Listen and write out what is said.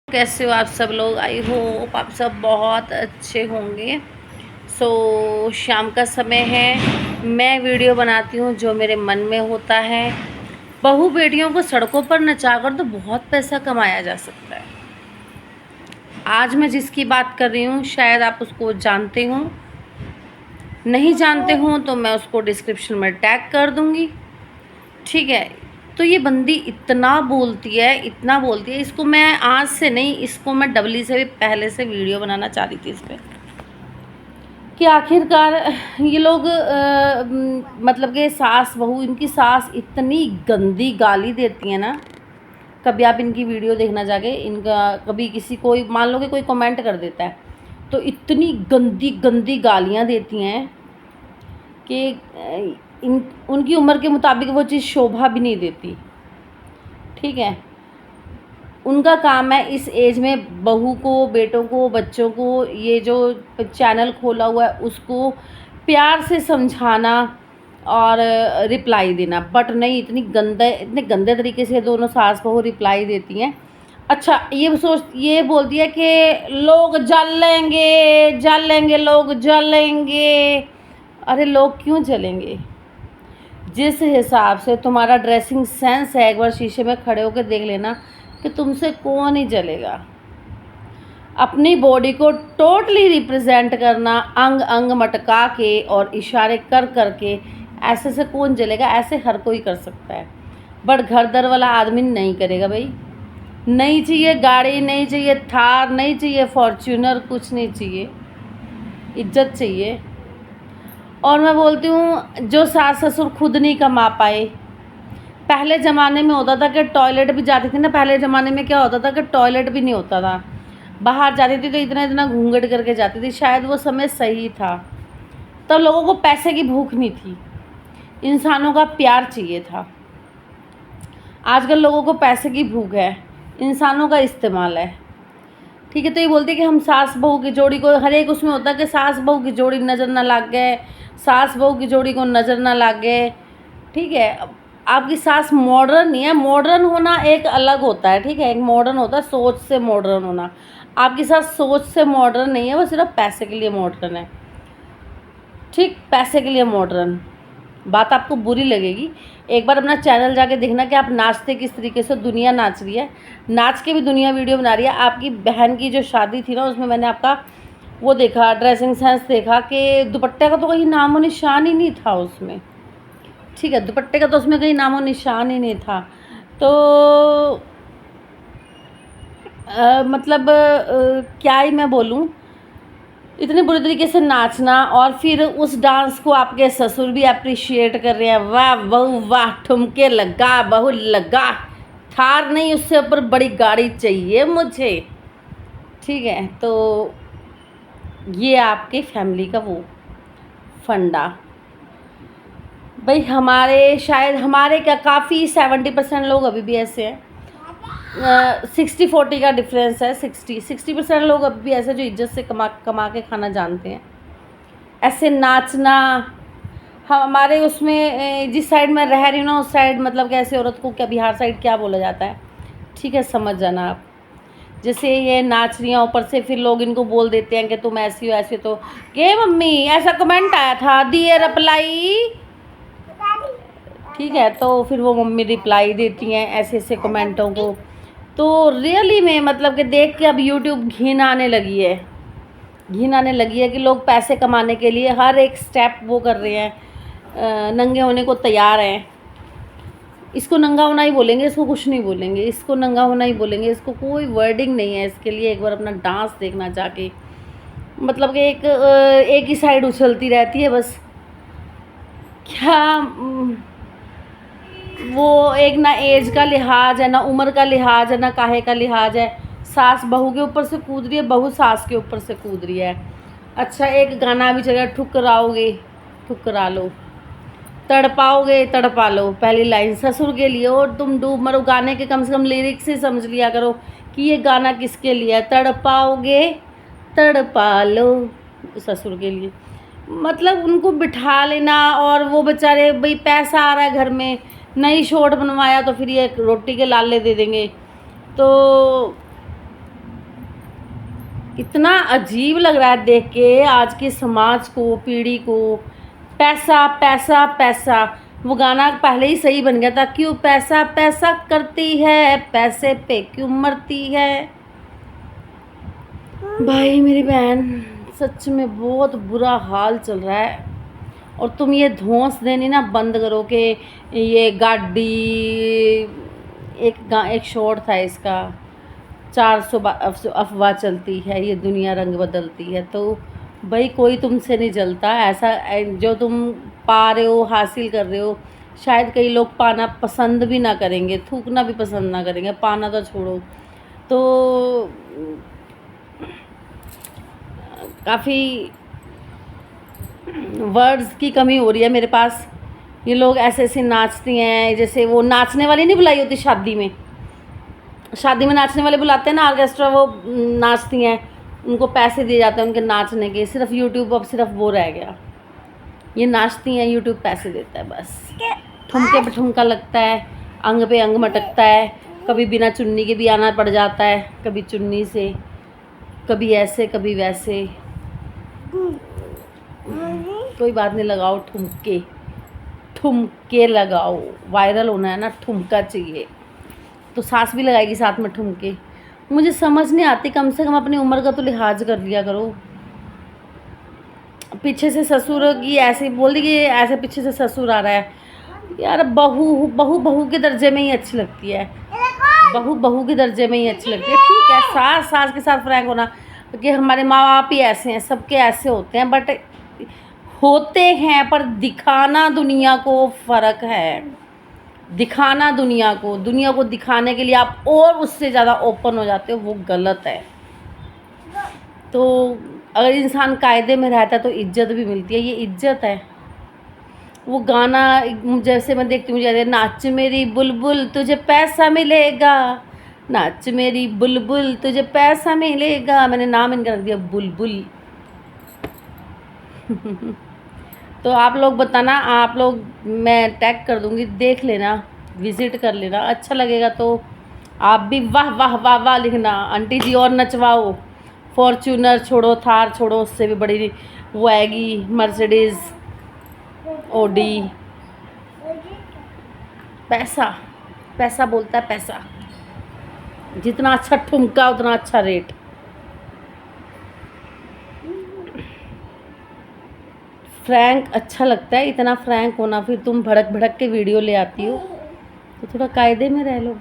कैसे हो आप सब लोग। आई होप आप सब बहुत अच्छे होंगे। शाम का समय है, मैं वीडियो बनाती हूँ जो मेरे मन में होता है। बहू बेटियों को सड़कों पर नचाकर तो बहुत पैसा कमाया जा सकता है। आज मैं जिसकी बात कर रही हूँ शायद आप उसको जानते हो, नहीं जानते हो तो मैं उसको डिस्क्रिप्शन में टैग कर दूँगी, ठीक है। तो ये बंदी इतना बोलती है, इतना बोलती है। इसको मैं आज से नहीं, इसको मैं डबली से भी पहले से वीडियो बनाना चाह रही थी इस पर कि आखिरकार ये लोग मतलब कि सास बहू, इनकी सास इतनी गंदी गाली देती है ना। कभी आप इनकी वीडियो देखना जाके, इनका कभी किसी कोई मान लो कि कोई कमेंट कर देता है तो इतनी गंदी गंदी गालियाँ देती हैं कि उनकी उम्र के मुताबिक वो चीज़ शोभा भी नहीं देती, ठीक है। उनका काम है इस एज में बहू को, बेटों को, बच्चों को, ये जो चैनल खोला हुआ है उसको प्यार से समझाना और रिप्लाई देना। बट नहीं, इतने गंदे तरीके से दोनों सास बहू रिप्लाई देती हैं। अच्छा, ये बोलती है कि लोग जल लेंगे, लोग जलेंगे। अरे लोग क्यों जलेंगे? जिस हिसाब से तुम्हारा ड्रेसिंग सेंस है, एक बार शीशे में खड़े होकर देख लेना कि तुमसे कौन ही जलेगा। अपनी बॉडी को टोटली रिप्रेजेंट करना, अंग अंग मटका के और इशारे कर कर के, ऐसे से कौन जलेगा? ऐसे हर कोई कर सकता है, बट घर दर वाला आदमी नहीं करेगा भाई। नहीं चाहिए गाड़ी, नहीं चाहिए थार, नहीं चाहिए फॉर्च्यूनर, कुछ नहीं चाहिए, इज्जत चाहिए। और मैं बोलती हूँ जो सास ससुर खुद नहीं कमा पाए। पहले ज़माने में होता था कि टॉयलेट भी जाती थी ना, पहले ज़माने में क्या होता था कि टॉयलेट भी नहीं होता था, बाहर जाती थी तो इतना इतना घूंघट करके जाती थी। शायद वो समय सही था, तब लोगों को पैसे की भूख नहीं थी, इंसानों का प्यार चाहिए था। आजकल लोगों को पैसे की भूख है, इंसानों का इस्तेमाल है, ठीक है। तो ये बोलते हैं कि हम सास बहू की जोड़ी को, हर एक उसमें होता है कि सास बहू की जोड़ी नज़र ना लग गए, सास बहू की जोड़ी को नज़र ना लग गए, ठीक है। आपकी सास मॉडर्न नहीं है, मॉडर्न होना एक अलग होता है, ठीक है। एक मॉडर्न होता है सोच से मॉडर्न होना, आपकी सास सोच से मॉडर्न नहीं है, वो सिर्फ पैसे के लिए मॉडर्न है, ठीक। पैसे के लिए मॉडर्न, बात आपको बुरी लगेगी। एक बार अपना चैनल जाके देखना कि आप नाचते किस तरीके से, दुनिया नाच रही है, नाच के भी दुनिया वीडियो बना रही है। आपकी बहन की जो शादी थी ना, उसमें मैंने आपका वो देखा, ड्रेसिंग सेंस देखा कि दुपट्टे का तो कहीं नामो निशान ही नहीं था उसमें, ठीक है। दुपट्टे का तो उसमें कहीं नामो निशान ही नहीं था। तो मतलब क्या ही मैं बोलूँ, इतने बुरे तरीके से नाचना, और फिर उस डांस को आपके ससुर भी अप्रिशिएट कर रहे हैं। वाह बहू वाह, ठुमके लगा बहू लगा, थार नहीं उससे ऊपर बड़ी गाड़ी चाहिए मुझे, ठीक है। तो ये आपके फैमिली का वो फंडा भाई। शायद हमारे क्या काफ़ी 70% लोग अभी भी ऐसे हैं। 60-40 का डिफरेंस है, 60% लोग अभी भी ऐसे जो इज्जत से कमा के खाना जानते हैं। ऐसे नाचना, हमारे उसमें जिस साइड में रह रही हूँ ना, उस साइड मतलब कि ऐसे औरत को क्या बिहार साइड क्या बोला जाता है, ठीक है, समझ जाना आप। जैसे ये नाच रही हैं, ऊपर से फिर लोग इनको बोल देते हैं कि तुम ऐसी हो ऐसे, तो के मम्मी ऐसा कमेंट आया था, दिए रिप्लाई, ठीक है। तो फिर वो मम्मी रिप्लाई देती हैं ऐसे ऐसे कमेंटों को। तो रियली में मतलब कि देख के अब यूट्यूब घिन आने लगी है, घिन आने लगी है कि लोग पैसे कमाने के लिए हर एक स्टेप वो कर रहे हैं, नंगे होने को तैयार हैं। इसको नंगा होना ही बोलेंगे, इसको कुछ नहीं बोलेंगे, इसको नंगा होना ही बोलेंगे, इसको कोई वर्डिंग नहीं है इसके लिए। एक बार अपना डांस देखना जाके, मतलब कि एक ही साइड उछलती रहती है बस। क्या वो एक ना एज का लिहाज है, ना उम्र का लिहाज है, ना काहे का लिहाज है। सास बहू के ऊपर से कूद रही है, बहू सास के ऊपर से कूद रही है। अच्छा, एक गाना भी चला, ठुकराओगे ठुकरा लो, तड़पाओगे तड़पा लो, पहली लाइन ससुर के लिए। और तुम डूब मरो, गाने के कम से कम लिरिक्स ही समझ लिया करो कि ये गाना किसके लिए है। तड़पाओगे तड़पा लो, ससुर के लिए। मतलब उनको बिठा लेना, और वो बेचारे भाई पैसा आ रहा है घर में, नई शॉर्ट बनवाया तो फिर ये रोटी के लाले दे देंगे। तो इतना अजीब लग रहा है देख के आज के समाज को, पीढ़ी को। पैसा पैसा पैसा, वो गाना पहले ही सही बन गया था, क्यों पैसा पैसा करती है, पैसे पे क्यों मरती है। भाई मेरी बहन, सच में बहुत बुरा हाल चल रहा है। और तुम ये धौंस देनी ना बंद करो कि ये गाड़ी, एक शॉर्ट था इसका, 400 अफवाह चलती है, ये दुनिया रंग बदलती है। तो भाई कोई तुमसे नहीं जलता ऐसा, जो तुम पा रहे हो, हासिल कर रहे हो, शायद कई लोग पाना पसंद भी ना करेंगे, थूकना भी पसंद ना करेंगे, पाना तो छोड़ो। तो काफ़ी वर्ड्स की कमी हो रही है मेरे पास। ये लोग ऐसे ऐसे नाचती हैं, जैसे वो नाचने वाली नहीं बुलाई होती शादी में, शादी में नाचने वाले बुलाते हैं ना ऑर्केस्ट्रा, वो नाचती हैं, उनको पैसे दिए जाते हैं उनके नाचने के। सिर्फ यूट्यूब अब सिर्फ वो रह गया, ये नाचती हैं, यूट्यूब पैसे देता है बस। ठुमके पे ठुमका लगता है, अंग पे अंग मटकता है, कभी बिना चुन्नी के भी आना पड़ जाता है, कभी चुन्नी से, कभी ऐसे कभी वैसे। कोई बात नहीं, लगाओ ठुमके, ठुमके लगाओ, वायरल होना है ना, ठुमका चाहिए तो सास भी लगाएगी साथ में ठुमके। मुझे समझ नहीं आती, कम से कम अपनी उम्र का तो लिहाज कर लिया करो। पीछे से ससुर की ऐसे बोल दी कि ऐसे पीछे से ससुर आ रहा है, यार बहू बहू बहू के दर्जे में ही अच्छी लगती है, बहू बहू के दर्जे में ही अच्छी लगती है। ठीक है, सास सास के साथ फ्रैंक होना, कि हमारे माँ बाप ही ऐसे हैं, सबके ऐसे होते हैं, बट होते हैं, पर दिखाना दुनिया को फ़र्क है। दिखाना दुनिया को दिखाने के लिए आप और उससे ज़्यादा ओपन हो जाते हो, वो गलत है। तो अगर इंसान कायदे में रहता है तो इज्जत भी मिलती है, ये इज्जत है। वो गाना जैसे मैं देखती हूँ, मुझे नाच मेरी बुलबुल तुझे पैसा मिलेगा, नाच मेरी बुलबुल तुझे पैसा मिलेगा, मैंने नाम इनका रख दिया बुलबुल। तो आप लोग बताना, आप लोग, मैं टैग कर दूँगी, देख लेना, विज़िट कर लेना, अच्छा लगेगा तो आप भी वाह वाह वाह वाह लिखना। आंटी जी और नचवाओ, फॉर्च्यूनर छोड़ो, थार छोड़ो, उससे भी बड़ी वो आएगी, मर्सिडीज़, ओडी। पैसा पैसा बोलता है, पैसा, जितना अच्छा ठुमका उतना अच्छा रेट। फ्रैंक अच्छा लगता है, इतना फ्रैंक होना, फिर तुम भड़क भड़क के वीडियो ले आती हो, तो थोड़ा कायदे में रह लो।